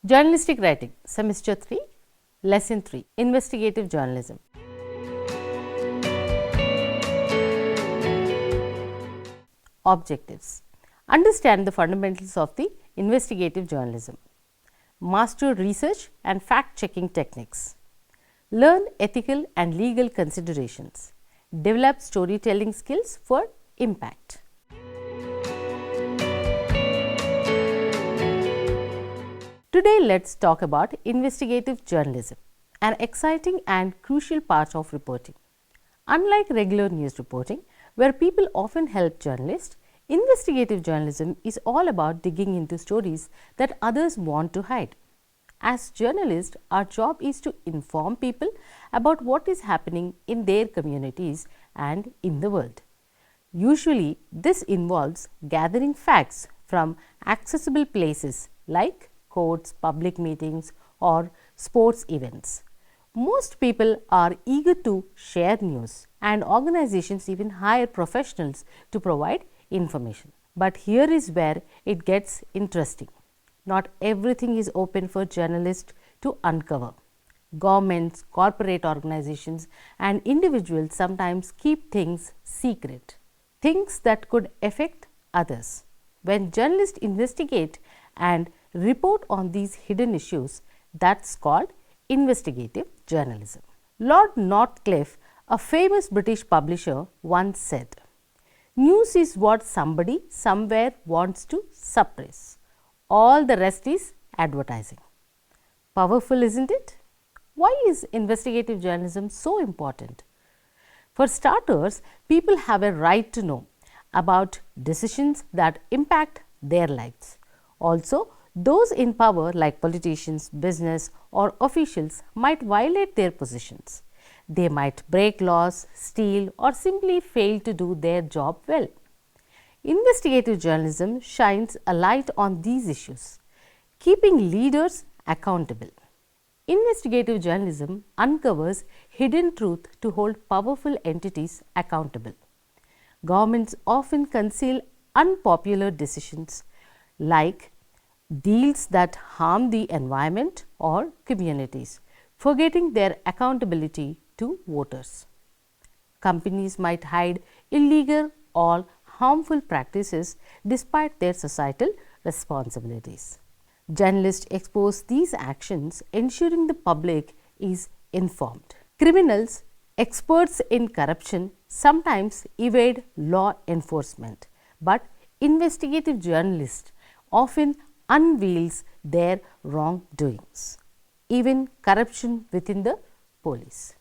Journalistic Writing, Semester 3, Lesson 3, Investigative Journalism. Objectives: understand the fundamentals of the investigative journalism, master research and fact-checking techniques, learn ethical and legal considerations, develop storytelling skills for impact. Today, let's talk about investigative journalism, an exciting and crucial part of reporting. Unlike regular news reporting, where people often help journalists, investigative journalism is all about digging into stories that others want to hide. As journalists, our job is to inform people about what is happening in their communities and in the world. Usually, this involves gathering facts from accessible places like courts, public meetings, or sports events. Most people are eager to share news, and organizations even hire professionals to provide information. But here is where it gets interesting. Not everything is open for journalists to uncover. Governments, corporate organizations, and individuals sometimes keep things secret, things that could affect others. When journalists investigate and report on these hidden issues, that's called investigative journalism. Lord Northcliffe, a famous British publisher, once said, "News is what somebody somewhere wants to suppress. All the rest is advertising." Powerful, isn't it? Why is investigative journalism so important? For starters, people have a right to know about decisions that impact their lives. Also, those in power like politicians, business or officials might violate their positions. They might break laws, steal or simply fail to do their job well. Investigative journalism shines a light on these issues, keeping leaders accountable. Investigative journalism uncovers hidden truth to hold powerful entities accountable. Governments often conceal unpopular decisions like deals that harm the environment or communities, forgetting their accountability to voters. Companies might hide illegal or harmful practices despite their societal responsibilities. Journalists expose these actions, ensuring the public is informed. Criminals, experts in corruption, sometimes evade law enforcement, but investigative journalists often unveils their wrongdoings, even corruption within the police.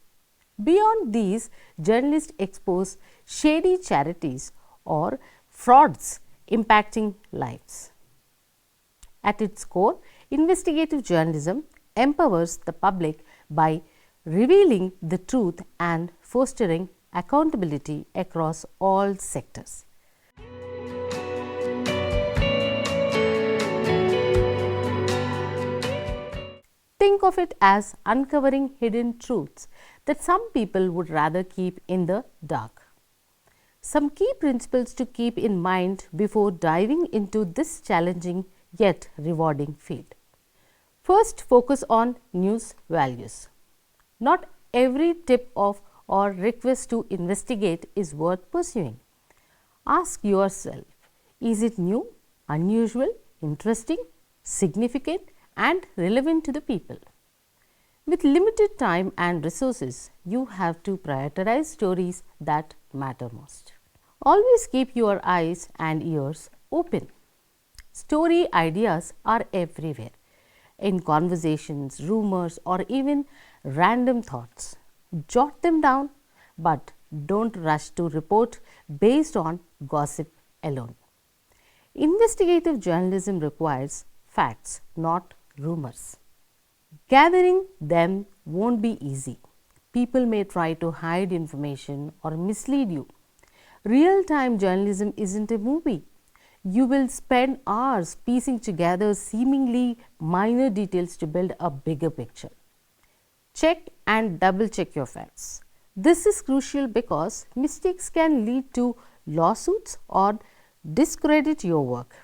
Beyond these, journalists expose shady charities or frauds impacting lives. At its core, investigative journalism empowers the public by revealing the truth and fostering accountability across all sectors. Think of it as uncovering hidden truths that some people would rather keep in the dark. Some key principles to keep in mind before diving into this challenging yet rewarding field. First, focus on news values. Not every tip of or request to investigate is worth pursuing. Ask yourself, is it new, unusual, interesting, significant, and relevant to the people? With limited time and resources, you have to prioritize stories that matter most. Always keep your eyes and ears open. Story ideas are everywhere, in conversations, rumors, or even random thoughts. Jot them down, but don't rush to report based on gossip alone. Investigative journalism requires facts, not rumors. Gathering them won't be easy. People may try to hide information or mislead you. Real-time journalism isn't a movie. You will spend hours piecing together seemingly minor details to build a bigger picture. Check and double check your facts. This is crucial because mistakes can lead to lawsuits or discredit your work.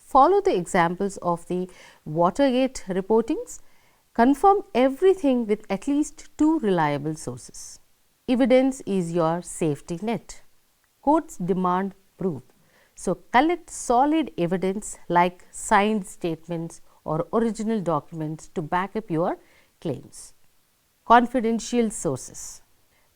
Follow the examples of the Watergate reportings. Confirm everything with at least 2 reliable sources. Evidence is your safety net. Courts demand proof. So, collect solid evidence like signed statements or original documents to back up your claims. Confidential sources.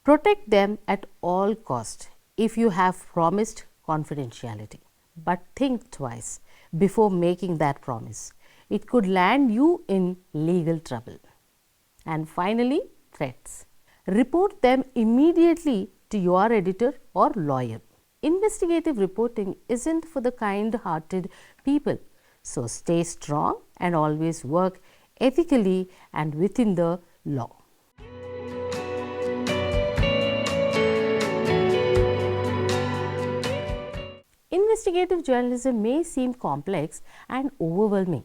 Protect them at all cost if you have promised confidentiality. But think twice before making that promise. It could land you in legal trouble. And finally, threats. Report them immediately to your editor or lawyer. Investigative reporting isn't for the kind-hearted people. So stay strong and always work ethically and within the law. Investigative journalism may seem complex and overwhelming,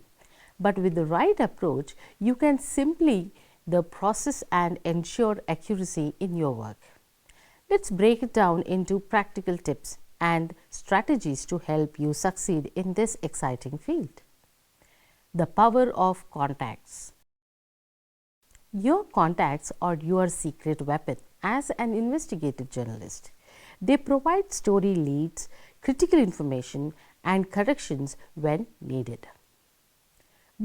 but with the right approach, you can simply the process and ensure accuracy in your work. Let's break it down into practical tips and strategies to help you succeed in this exciting field. The power of contacts. Your contacts are your secret weapon as an investigative journalist. They provide story leads, critical information, and corrections when needed.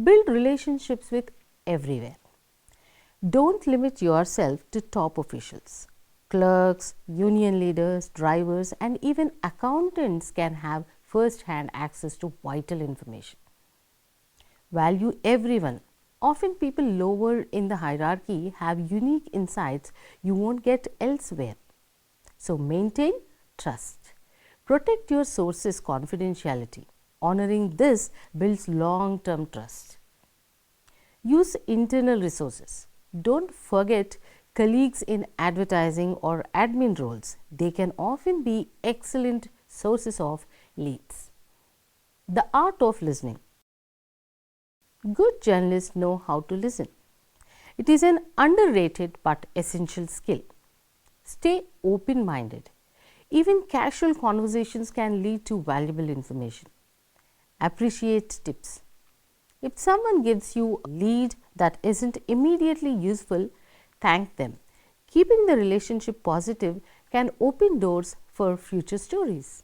Build relationships with everywhere. Don't limit yourself to top officials. Clerks, union leaders, drivers, and even accountants can have first-hand access to vital information. Value everyone. Often people lower in the hierarchy have unique insights you won't get elsewhere. So maintain trust. Protect your sources' confidentiality. Honoring this builds long-term trust. Use internal resources. Don't forget colleagues in advertising or admin roles. They can often be excellent sources of leads. The art of listening. Good journalists know how to listen. It is an underrated but essential skill. Stay open-minded. Even casual conversations can lead to valuable information. Appreciate tips. If someone gives you a lead that isn't immediately useful, thank them. Keeping the relationship positive can open doors for future stories.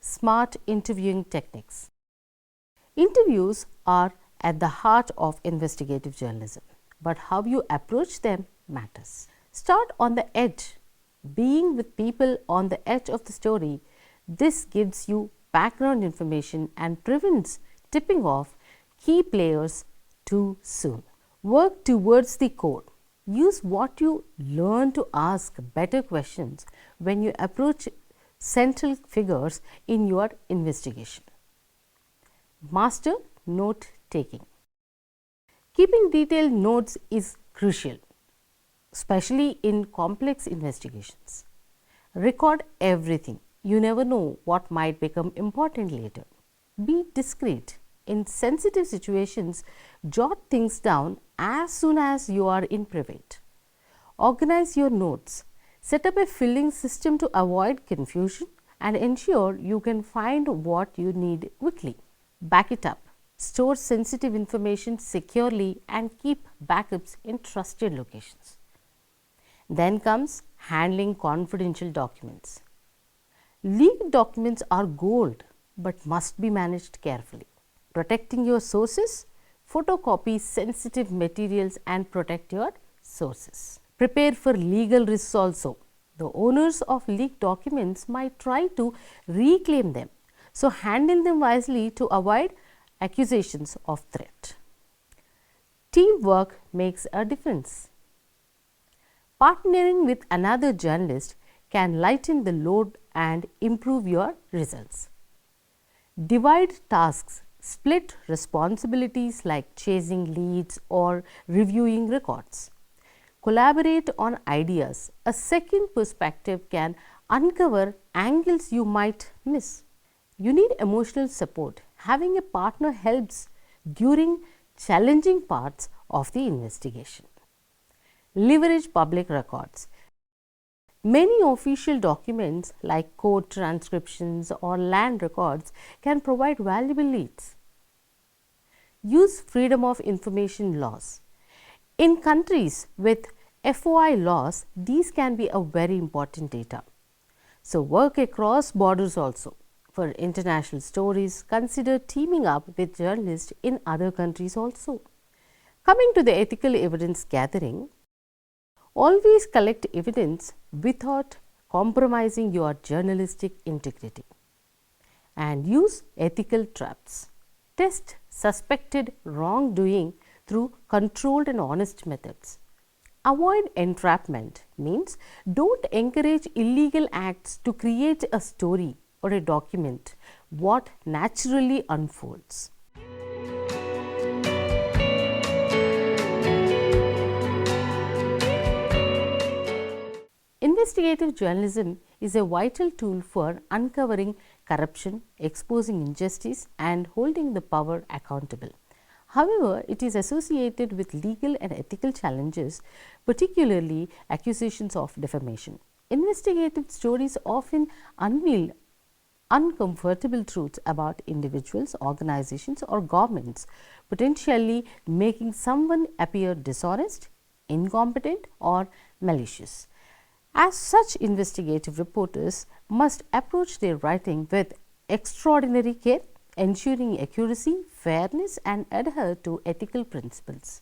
Smart interviewing techniques. Interviews are at the heart of investigative journalism, but how you approach them matters. Start on the edge. Being with people on the edge of the story, this gives you background information and prevents tipping off key players too soon. Work towards the core. Use what you learn to ask better questions when you approach central figures in your investigation. Master note taking. Keeping detailed notes is crucial, especially in complex investigations. Record everything. You never know what might become important later. Be discreet. In sensitive situations, jot things down as soon as you are in private. Organize your notes. Set up a filling system to avoid confusion and ensure you can find what you need quickly. Back it up. Store sensitive information securely and keep backups in trusted locations. Then comes handling confidential documents. Leaked documents are gold but must be managed carefully. Protecting your sources, photocopy sensitive materials and protect your sources. Prepare for legal risks also. The owners of leaked documents might try to reclaim them, so handle them wisely to avoid accusations of threat. Teamwork makes a difference. Partnering with another journalist can lighten the load and improve your results. Divide tasks. Split responsibilities like chasing leads or reviewing records. Collaborate on ideas. A second perspective can uncover angles you might miss. You need emotional support. Having a partner helps during challenging parts of the investigation. Leverage public records. Many official documents like court transcriptions or land records can provide valuable leads. Use freedom of information laws. In countries with FOI laws, these can be a very important data. So, work across borders also. For international stories, consider teaming up with journalists in other countries also. Coming to the ethical evidence gathering, always collect evidence without compromising your journalistic integrity, and use ethical traps. Test suspected wrongdoing through controlled and honest methods. Avoid entrapment means don't encourage illegal acts to create a story or a document what naturally unfolds. Investigative journalism is a vital tool for uncovering corruption, exposing injustice, and holding the power accountable. However, it is associated with legal and ethical challenges, particularly accusations of defamation. Investigative stories often unveil uncomfortable truths about individuals, organizations, or governments, potentially making someone appear dishonest, incompetent, or malicious. As such, investigative reporters must approach their writing with extraordinary care, ensuring accuracy, fairness, and adhere to ethical principles.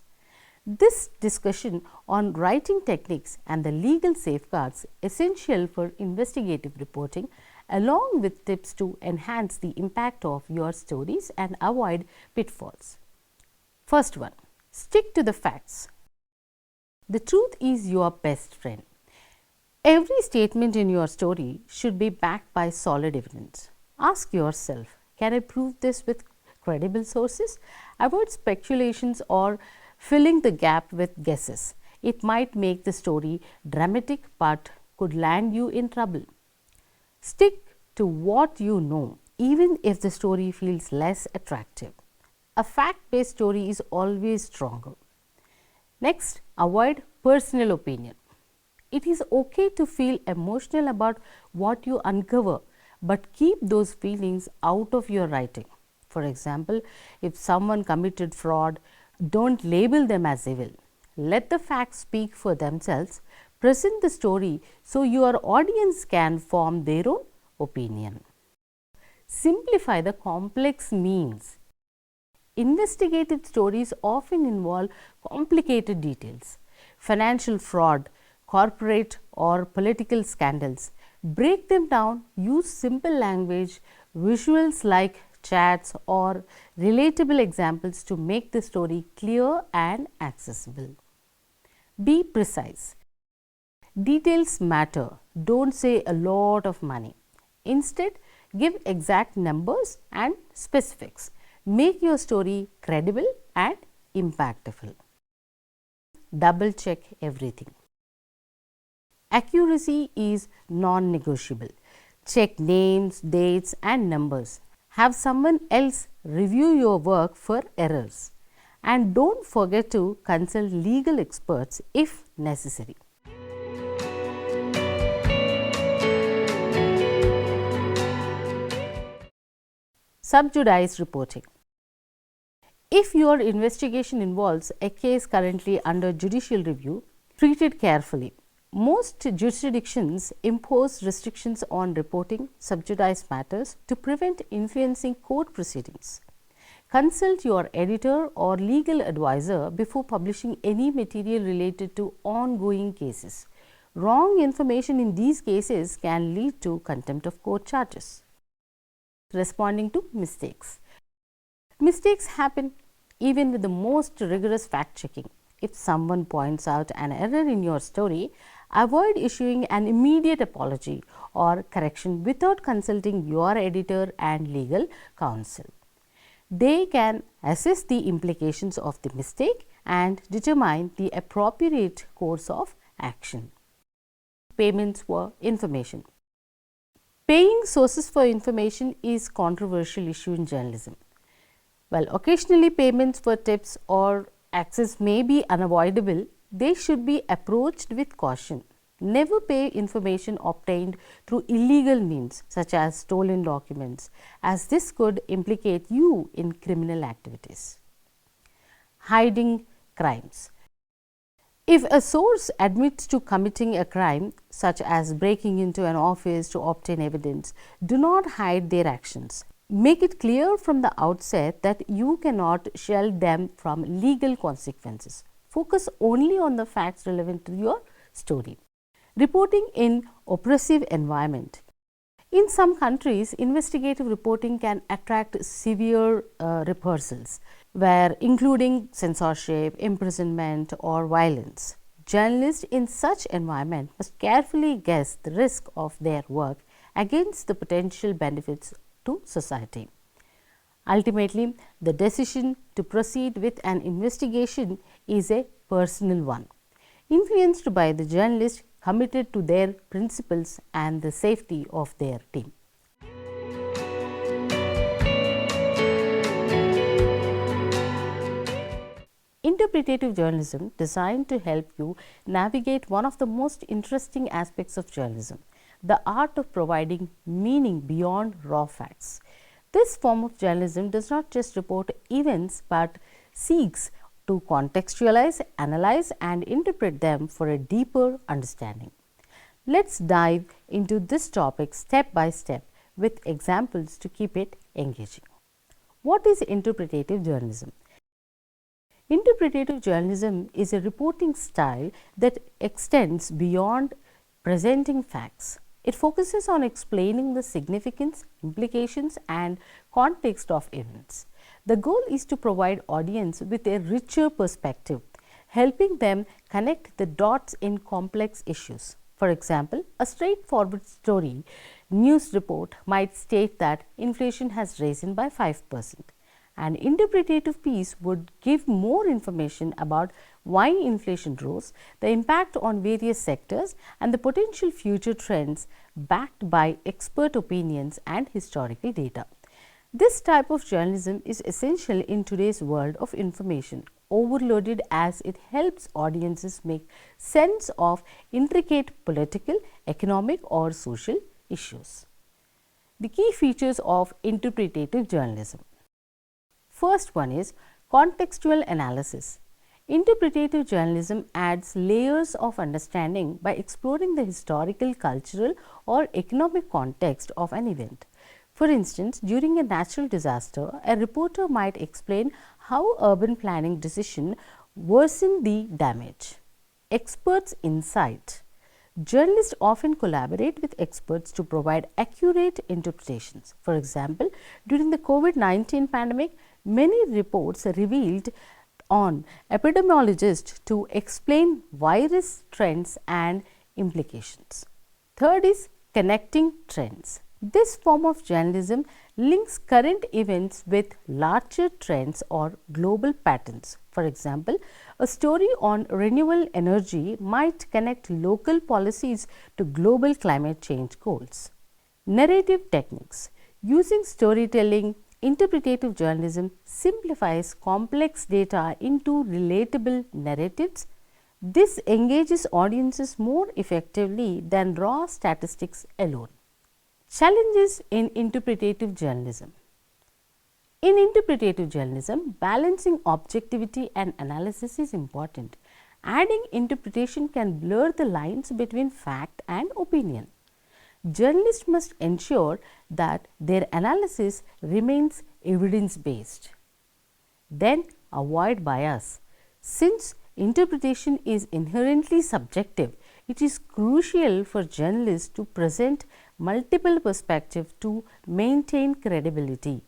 This discussion on writing techniques and the legal safeguards essential for investigative reporting, along with tips to enhance the impact of your stories and avoid pitfalls. First one, stick to the facts. The truth is your best friend. Every statement in your story should be backed by solid evidence. Ask yourself, can I prove this with credible sources? Avoid speculations or filling the gap with guesses. It might make the story dramatic but could land you in trouble. Stick to what you know, even if the story feels less attractive. A fact-based story is always stronger. Next, avoid personal opinion. It is okay to feel emotional about what you uncover, but keep those feelings out of your writing. For example, if someone committed fraud, don't label them as evil. Let the facts speak for themselves. Present the story so your audience can form their own opinion. Simplify the complex means. Investigative stories often involve complicated details. Financial fraud, corporate or political scandals. Break them down, use simple language, visuals like chats or relatable examples to make the story clear and accessible. Be precise. Details matter. Don't say a lot of money. Instead, give exact numbers and specifics. Make your story credible and impactful. Double check everything. Accuracy is non-negotiable. Check names, dates, and numbers. Have someone else review your work for errors. And don't forget to consult legal experts if necessary. Subjudice reporting. If your investigation involves a case currently under judicial review, treat it carefully. Most jurisdictions impose restrictions on reporting subjudice matters to prevent influencing court proceedings. Consult your editor or legal advisor before publishing any material related to ongoing cases. Wrong information in these cases can lead to contempt of court charges. Responding to mistakes. Mistakes happen even with the most rigorous fact checking. If someone points out an error in your story, avoid issuing an immediate apology or correction without consulting your editor and legal counsel. They can assess the implications of the mistake and determine the appropriate course of action. Payments for information. Paying sources for information is a controversial issue in journalism. While occasionally payments for tips or access may be unavoidable, they should be approached with caution. Never pay information obtained through illegal means such as stolen documents, as this could implicate you in criminal activities. Hiding crimes. If a source admits to committing a crime, such as breaking into an office to obtain evidence, do not hide their actions. Make it clear from the outset that you cannot shield them from legal consequences. Focus only on the facts relevant to your story. Reporting in oppressive environment. In some countries, investigative reporting can attract severe reprisals, where including censorship, imprisonment, or violence. Journalists in such environment must carefully guess the risk of their work against the potential benefits to society. Ultimately, the decision to proceed with an investigation is a personal one, influenced by the journalist committed to their principles and the safety of their team. Interpretative journalism designed to help you navigate one of the most interesting aspects of journalism, the art of providing meaning beyond raw facts. This form of journalism does not just report events but seeks to contextualize, analyze and interpret them for a deeper understanding. Let's dive into this topic step by step with examples to keep it engaging. What is interpretative journalism? Interpretative journalism is a reporting style that extends beyond presenting facts. It focuses on explaining the significance, implications, and context of events. The goal is to provide audience with a richer perspective, helping them connect the dots in complex issues. For example, a straightforward story news report might state that inflation has risen by 5%. An interpretative piece would give more information about why inflation rose, the impact on various sectors, and the potential future trends backed by expert opinions and historical data. This type of journalism is essential in today's world of information overloaded, as it helps audiences make sense of intricate political, economic, or social issues. The key features of interpretative journalism. First one is contextual analysis. Interpretative journalism adds layers of understanding by exploring the historical, cultural, or economic context of an event. For instance, during a natural disaster, a reporter might explain how urban planning decisions worsen the damage. Experts' insight. Journalists often collaborate with experts to provide accurate interpretations. For example, during the COVID-19 pandemic, many reports revealed on epidemiologists to explain virus trends and implications. Third is connecting trends. This form of journalism links current events with larger trends or global patterns. For example, a story on renewable energy might connect local policies to global climate change goals. Narrative techniques. Using storytelling, interpretative journalism simplifies complex data into relatable narratives. This engages audiences more effectively than raw statistics alone. Challenges in interpretative journalism. In interpretative journalism, balancing objectivity and analysis is important. Adding interpretation can blur the lines between fact and opinion. Journalists must ensure that their analysis remains evidence-based. Then, avoid bias. Since interpretation is inherently subjective, it is crucial for journalists to present multiple perspectives to maintain credibility.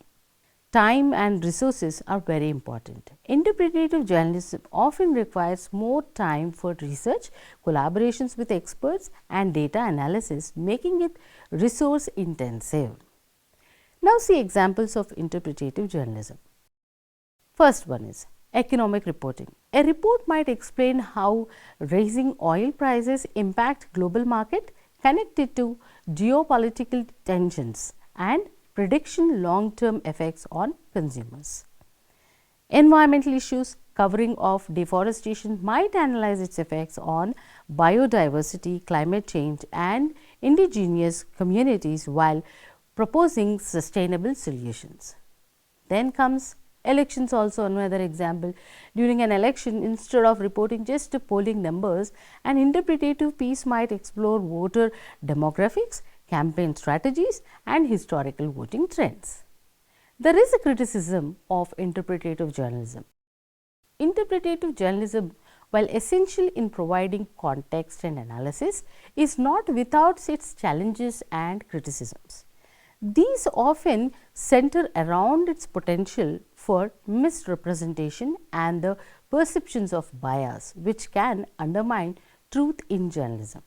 Time and resources are very important. Interpretative journalism often requires more time for research, collaborations with experts, and data analysis, making it resource intensive. Now, see examples of interpretative journalism. First one is economic reporting. A report might explain how rising oil prices impact global market, connected to geopolitical tensions, and prediction long-term effects on consumers. Environmental issues, covering of deforestation might analyze its effects on biodiversity, climate change, and indigenous communities while proposing sustainable solutions. Then comes elections, also another example. During an election, instead of reporting just the polling numbers, an interpretative piece might explore voter demographics, campaign strategies, and historical voting trends. There is a criticism of interpretative journalism. Interpretative journalism, while essential in providing context and analysis, is not without its challenges and criticisms. These often center around its potential for misrepresentation and the perceptions of bias, which can undermine truth in journalism.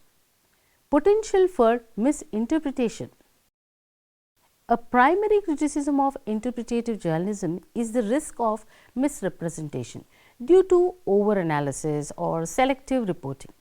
Potential for misinterpretation. A primary criticism of interpretative journalism is the risk of misrepresentation due to overanalysis or selective reporting.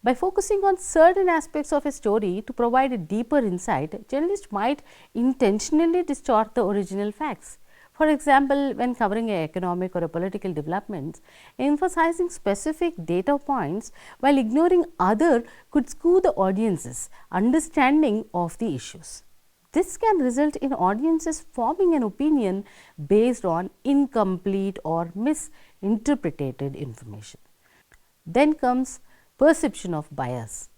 By focusing on certain aspects of a story to provide a deeper insight, journalists might intentionally distort the original facts. For example, when covering an economic or a political developments, emphasizing specific data points while ignoring other could skew the audience's understanding of the issues. This can result in audiences forming an opinion based on incomplete or misinterpreted information. Then comes perception of bias.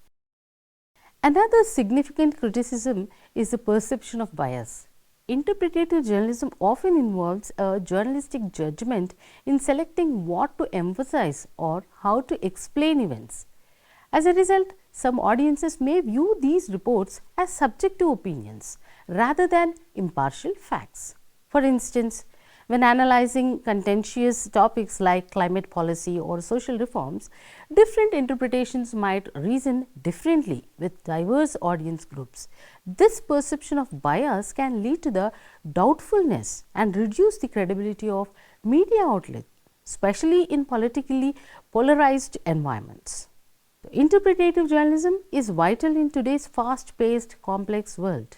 Another significant criticism is the perception of bias. Interpretative journalism often involves a journalistic judgment in selecting what to emphasize or how to explain events. As a result, some audiences may view these reports as subjective opinions rather than impartial facts. For instance, when analyzing contentious topics like climate policy or social reforms, different interpretations might reason differently with diverse audience groups. This perception of bias can lead to the doubtfulness and reduce the credibility of media outlets, especially in politically polarized environments. Interpretative journalism is vital in today's fast-paced, complex world.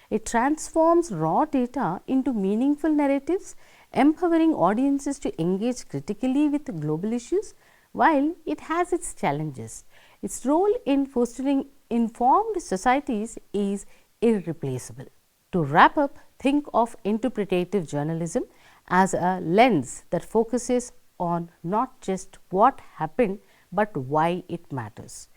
It transforms raw data into meaningful narratives, empowering audiences to engage critically with global issues. While it has its challenges, its role in fostering informed societies is irreplaceable. To wrap up, think of interpretative journalism as a lens that focuses on not just what happened, but why it matters.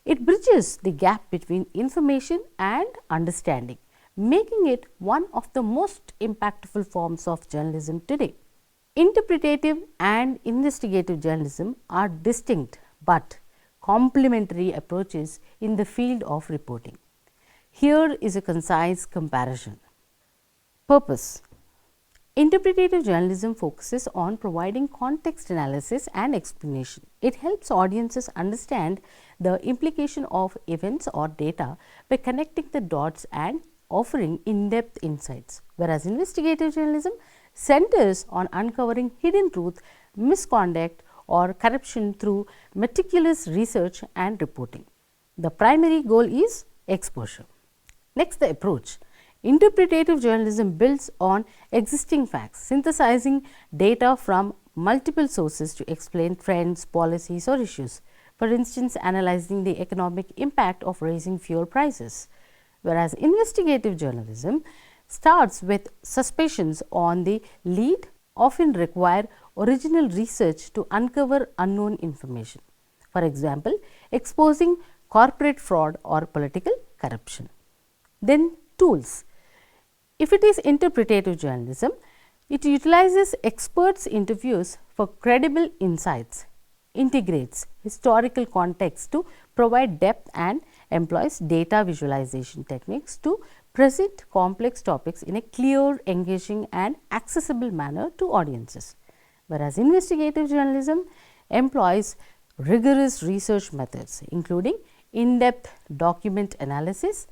It bridges the gap between information and understanding, making it one of the most impactful forms of journalism today. Interpretative and investigative journalism are distinct but complementary approaches in the field of reporting. Here is a concise comparison. Purpose. Interpretative journalism focuses on providing context analysis and explanation. It helps audiences understand the implication of events or data by connecting the dots and offering in-depth insights, whereas investigative journalism centers on uncovering hidden truth, misconduct, or corruption through meticulous research and reporting. The primary goal is exposure. Next, the approach. Interpretative journalism builds on existing facts, synthesizing data from multiple sources to explain trends, policies, or issues. For instance, analyzing the economic impact of raising fuel prices. Whereas investigative journalism starts with suspicions on the lead, often require original research to uncover unknown information. For example, exposing corporate fraud or political corruption. Then tools. If it is interpretative journalism, it utilizes experts' interviews for credible insights, integrates historical context to provide depth, and employs data visualization techniques to present complex topics in a clear, engaging, and accessible manner to audiences. Whereas investigative journalism employs rigorous research methods, including in-depth document analysis,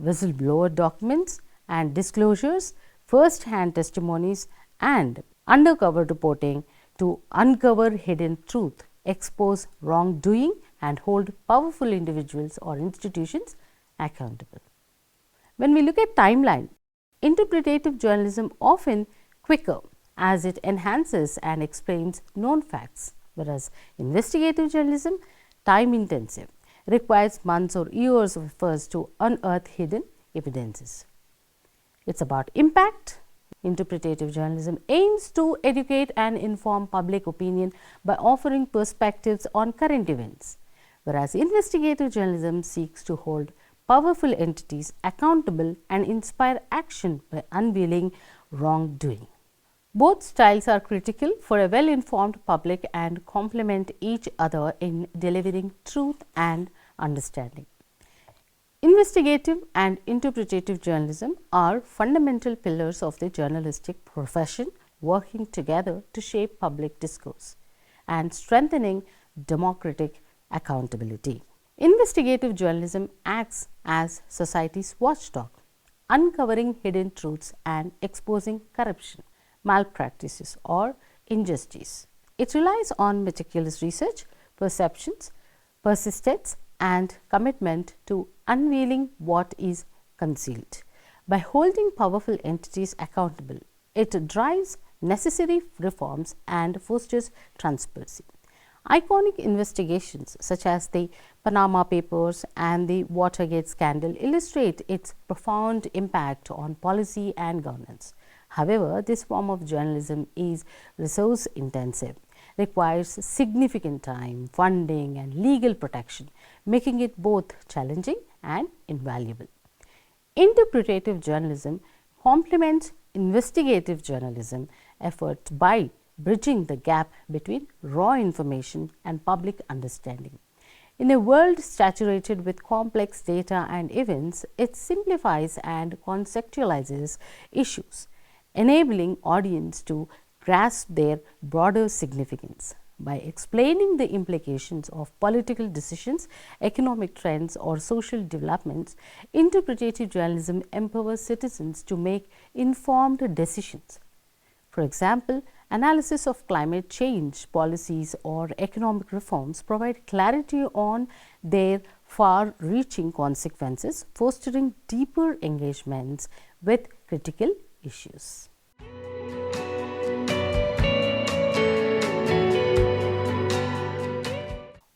whistleblower documents and disclosures, first-hand testimonies, and undercover reporting to uncover hidden truth, expose wrongdoing, and hold powerful individuals or institutions accountable. When we look at timeline, interpretative journalism often quicker as it enhances and explains known facts, whereas investigative journalism, time intensive, requires months or years of efforts to unearth hidden evidences. It's about impact. Interpretative journalism aims to educate and inform public opinion by offering perspectives on current events, whereas investigative journalism seeks to hold powerful entities accountable and inspire action by unveiling wrongdoing. Both styles are critical for a well-informed public and complement each other in delivering truth and understanding. Investigative and interpretative journalism are fundamental pillars of the journalistic profession, working together to shape public discourse and strengthening democratic accountability. Investigative journalism acts as society's watchdog, uncovering hidden truths and exposing corruption, malpractices, or injustice. It relies on meticulous research, perceptions, persistence, and commitment to unveiling what is concealed. By holding powerful entities accountable, it drives necessary reforms and fosters transparency. Iconic investigations such as the Panama Papers and the Watergate scandal illustrate its profound impact on policy and governance. However, this form of journalism is resource intensive, requires significant time, funding, and legal protection, making it both challenging and invaluable. Interpretative journalism complements investigative journalism efforts by bridging the gap between raw information and public understanding. In a world saturated with complex data and events, it simplifies and conceptualizes issues, enabling audience to grasp their broader significance. By explaining the implications of political decisions, economic trends, or social developments, interpretative journalism empowers citizens to make informed decisions. For example, analysis of climate change policies or economic reforms provide clarity on their far-reaching consequences, fostering deeper engagements with critical issues.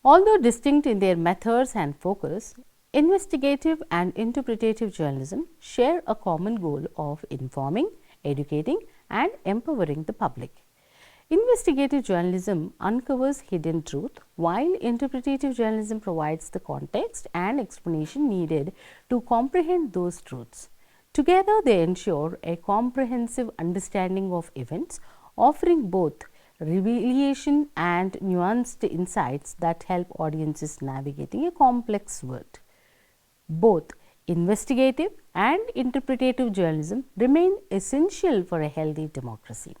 Although distinct in their methods and focus, investigative and interpretative journalism share a common goal of informing, educating, and empowering the public. Investigative journalism uncovers hidden truth, while interpretative journalism provides the context and explanation needed to comprehend those truths. Together, they ensure a comprehensive understanding of events, offering both revelation and nuanced insights that help audiences navigating a complex world. Both investigative and interpretative journalism remain essential for a healthy democracy.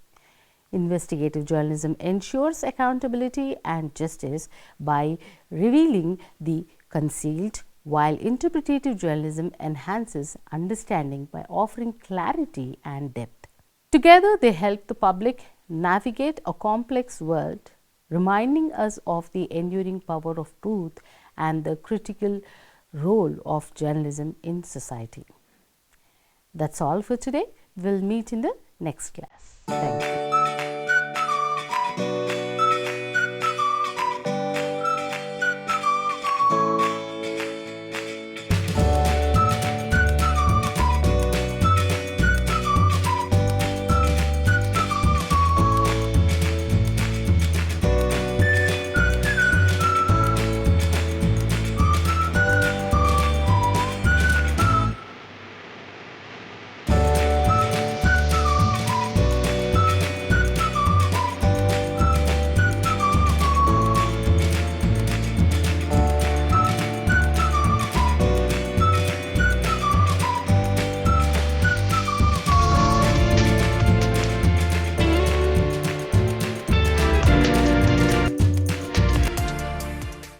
Investigative journalism ensures accountability and justice by revealing the concealed, while interpretative journalism enhances understanding by offering clarity and depth. Together, they help the public navigate a complex world, reminding us of the enduring power of truth and the critical role of journalism in society. That's all for today. We'll meet in the next class. Thank you.